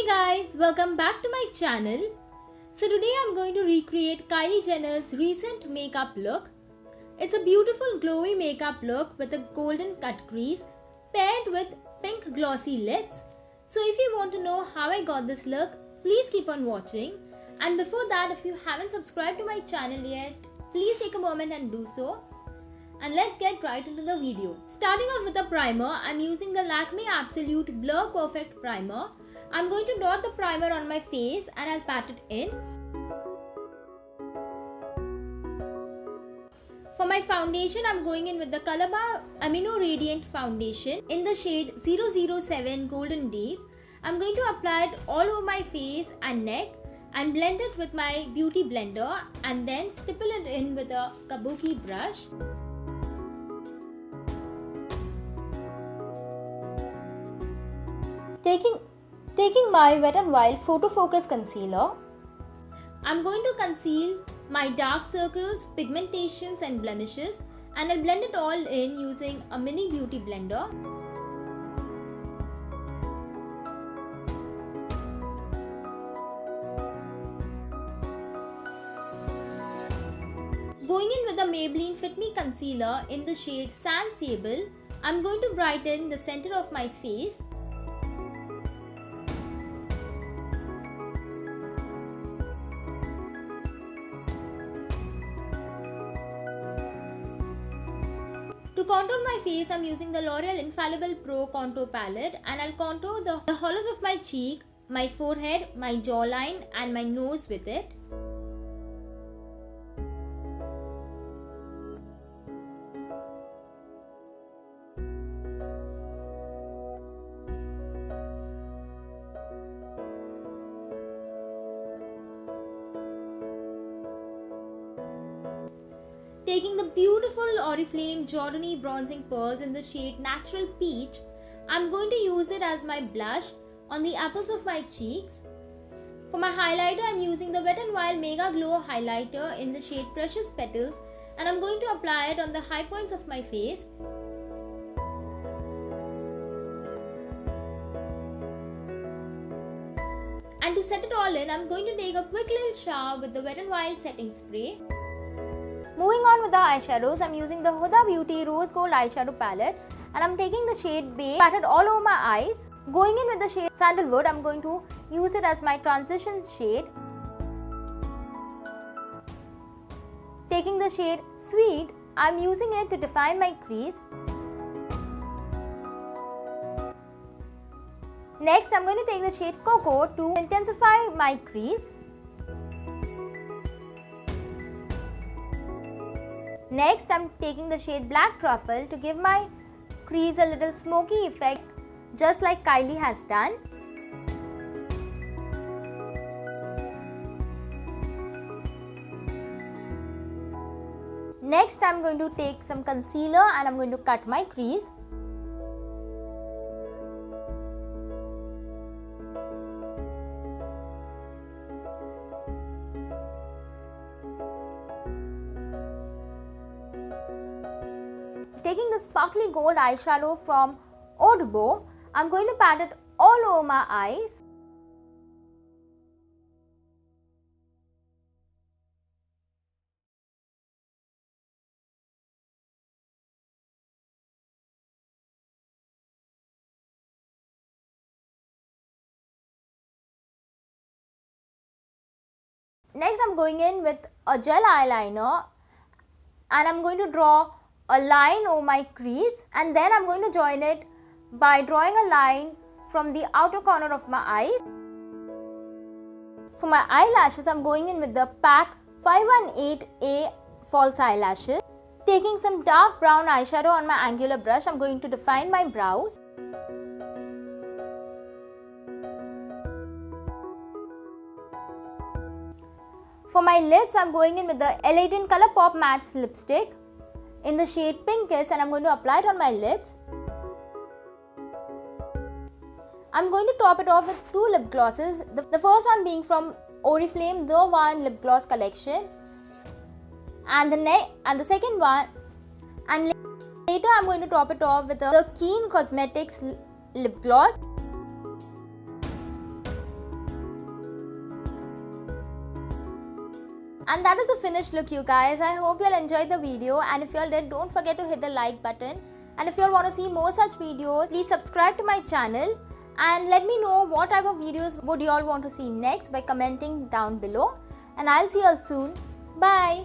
Hey guys, welcome back to my channel. So today I'm going to recreate Kylie Jenner's recent makeup look. It's a beautiful glowy makeup look with a golden cut crease paired with pink glossy lips. So if you want to know how I got this look, please keep on watching. And before that, if you haven't subscribed to my channel yet, please take a moment and do so. And let's get right into the video. Starting off with a primer, I'm using the Lakme Absolute Blur Perfect Primer. I'm going to dot the primer on my face and I'll pat it in. For my foundation, I'm going in with the Colorbar Amino Radiant Foundation in the shade 007 Golden Deep. I'm going to apply it all over my face and neck and blend it with my beauty blender and then stipple it in with a kabuki brush. Taking my Wet n Wild Photo Focus Concealer, I'm going to conceal my dark circles, pigmentations and blemishes, and I'll blend it all in using a mini beauty blender. Going in with the Maybelline Fit Me Concealer in the shade Sand Sable, I'm going to brighten the center of my face. To contour my face, I'm using the Loreal Infallible Pro Contour Palette and I'll contour the hollows of my cheek, my forehead, my jawline and my nose with it. Taking the beautiful Oriflame Giordani Bronzing Pearls in the shade Natural Peach, I'm going to use it as my blush on the apples of my cheeks. For my highlighter, I'm using the Wet n Wild Mega Glow Highlighter in the shade Precious Petals and I'm going to apply it on the high points of my face. And to set it all in, I'm going to take a quick little shower with the Wet n Wild Setting Spray. Moving on with the eyeshadows, I'm using the Huda Beauty Rose Gold Eyeshadow Palette and I'm taking the shade Beige, patted all over my eyes. Going in with the shade Sandalwood, I'm going to use it as my transition shade. Taking the shade Sweet, I'm using it to define my crease. Next, I'm going to take the shade Cocoa to intensify my crease. Next, I'm taking the shade Black Truffle to give my crease a little smoky effect, just like Kylie has done. Next, I'm going to take some concealer and I'm going to cut my crease. Taking the sparkly gold eyeshadow from Odbo, I'm going to pat it all over my eyes. Next, I'm going in with a gel eyeliner and I'm going to draw a line over my crease and then I'm going to join it by drawing a line from the outer corner of my eyes. For my eyelashes, I'm going in with the PAC 518A False Eyelashes. Taking some dark brown eyeshadow on my angular brush, I'm going to define my brows. For my lips, I'm going in with the Elle Colourpop Matte Lipstick in the shade Pinkish and I'm going to apply it on my lips. I'm going to top it off with two lip glosses. The first one being from Oriflame The One Lip Gloss Collection and the second one, and later I'm going to top it off with the KEENE Cosmetics Lip Gloss. And that is the finished look, you guys. I hope you all enjoyed the video, and if you all did, don't forget to hit the like button. And if you all want to see more such videos, please subscribe to my channel and let me know what type of videos would you all want to see next by commenting down below. And I'll see you all soon. Bye.